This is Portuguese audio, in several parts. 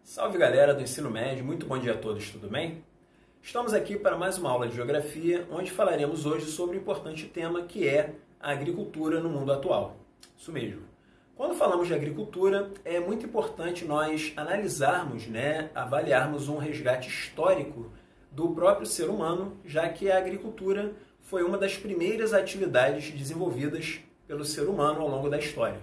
Salve galera do ensino médio, muito bom dia a todos, tudo bem? Estamos aqui para mais uma aula de geografia, onde falaremos hoje sobre um importante tema que é a agricultura no mundo atual. Isso mesmo. Quando falamos de agricultura, é muito importante nós analisarmos, avaliarmos um resgate histórico do próprio ser humano, já que a agricultura foi uma das primeiras atividades desenvolvidas pelo ser humano ao longo da história.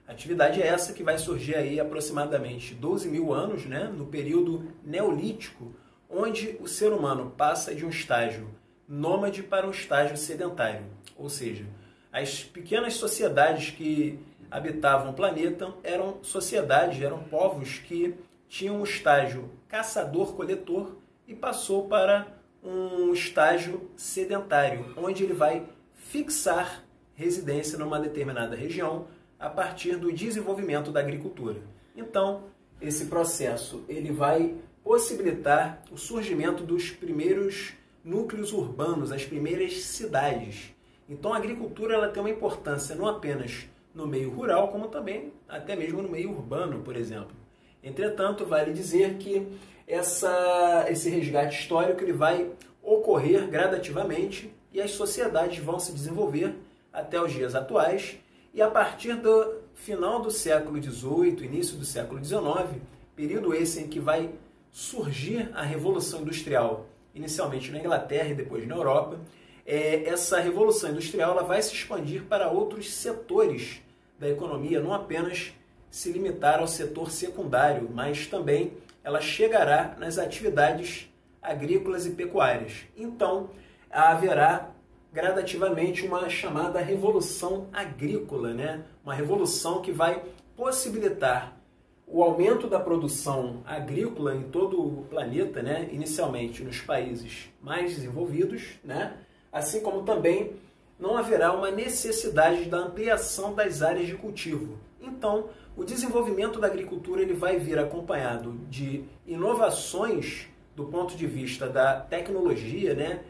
Atividade essa que vai surgir aí aproximadamente 12 mil anos, no período neolítico, onde o ser humano passa de um estágio nômade para um estágio sedentário. Ou seja, as pequenas sociedades que habitavam o planeta eram sociedades, eram povos que tinham um estágio caçador-coletor e passou para um estágio sedentário, onde ele vai fixar residência numa determinada região, a partir do desenvolvimento da agricultura. Então, esse processo ele vai possibilitar o surgimento dos primeiros núcleos urbanos, as primeiras cidades. Então, a agricultura ela tem uma importância não apenas no meio rural, como também até mesmo no meio urbano, por exemplo. Entretanto, vale dizer que esse resgate histórico ele vai ocorrer gradativamente e as sociedades vão se desenvolver até os dias atuais. E a partir do final do século XVIII, início do século XIX, período esse em que vai surgir a Revolução Industrial, inicialmente na Inglaterra e depois na Europa, essa Revolução Industrial ela vai se expandir para outros setores da economia, não apenas se limitar ao setor secundário, mas também ela chegará nas atividades agrícolas e pecuárias. Então, haverá gradativamente uma chamada revolução agrícola, uma revolução que vai possibilitar o aumento da produção agrícola em todo o planeta, inicialmente nos países mais desenvolvidos, assim como também não haverá uma necessidade da ampliação das áreas de cultivo. Então, o desenvolvimento da agricultura ele vai vir acompanhado de inovações do ponto de vista da tecnologia,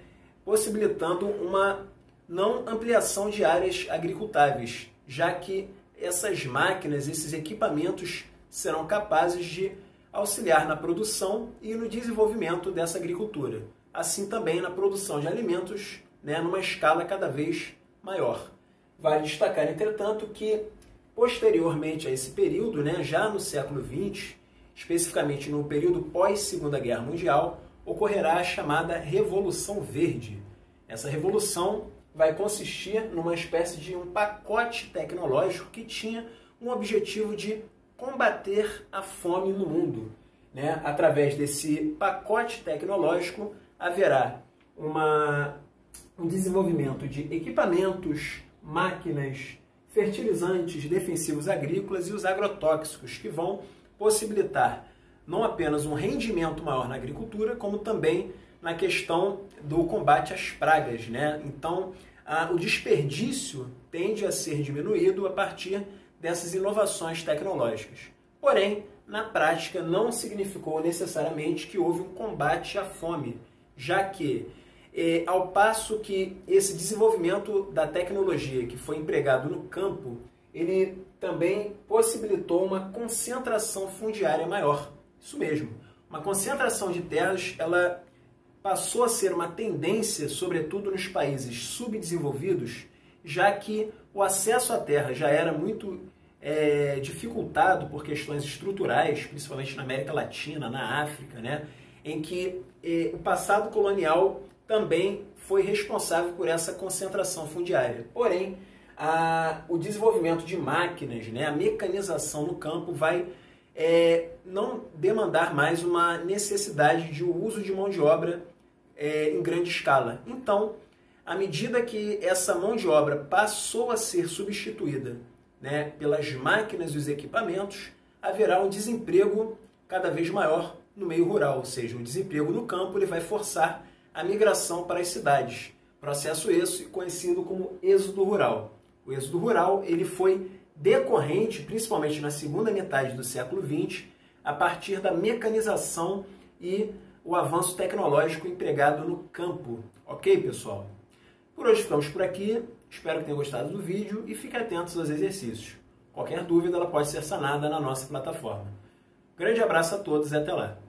possibilitando uma não ampliação de áreas agricultáveis, já que essas máquinas, esses equipamentos serão capazes de auxiliar na produção e no desenvolvimento dessa agricultura, assim também na produção de alimentos, numa escala cada vez maior. Vale destacar, entretanto, que posteriormente a esse período, já no século XX, especificamente no período pós-Segunda Guerra Mundial, ocorrerá a chamada Revolução Verde. Essa revolução vai consistir numa espécie de um pacote tecnológico que tinha um objetivo de combater a fome no mundo. Através desse pacote tecnológico haverá um desenvolvimento de equipamentos, máquinas, fertilizantes, defensivos agrícolas e os agrotóxicos que vão possibilitar não apenas um rendimento maior na agricultura, como também na questão do combate às pragas. Então, o desperdício tende a ser diminuído a partir dessas inovações tecnológicas. Porém, na prática, não significou necessariamente que houve um combate à fome, já que, ao passo que esse desenvolvimento da tecnologia que foi empregado no campo, ele também possibilitou uma concentração fundiária maior. Isso mesmo, uma concentração de terras, ela passou a ser uma tendência, sobretudo nos países subdesenvolvidos, já que o acesso à terra já era muito dificultado por questões estruturais, principalmente na América Latina, na África, em que o passado colonial também foi responsável por essa concentração fundiária. Porém, o desenvolvimento de máquinas, a mecanização no campo vai não demandar mais uma necessidade de uso de mão de obra em grande escala. Então, à medida que essa mão de obra passou a ser substituída pelas máquinas e os equipamentos, haverá um desemprego cada vez maior no meio rural, ou seja, o desemprego no campo ele vai forçar a migração para as cidades. Processo esse conhecido como êxodo rural. O êxodo rural ele foi decorrente, principalmente na segunda metade do século XX, a partir da mecanização e o avanço tecnológico empregado no campo. Ok, pessoal? Por hoje ficamos por aqui. Espero que tenham gostado do vídeo e fiquem atentos aos exercícios. Qualquer dúvida ela pode ser sanada na nossa plataforma. Grande abraço a todos e até lá!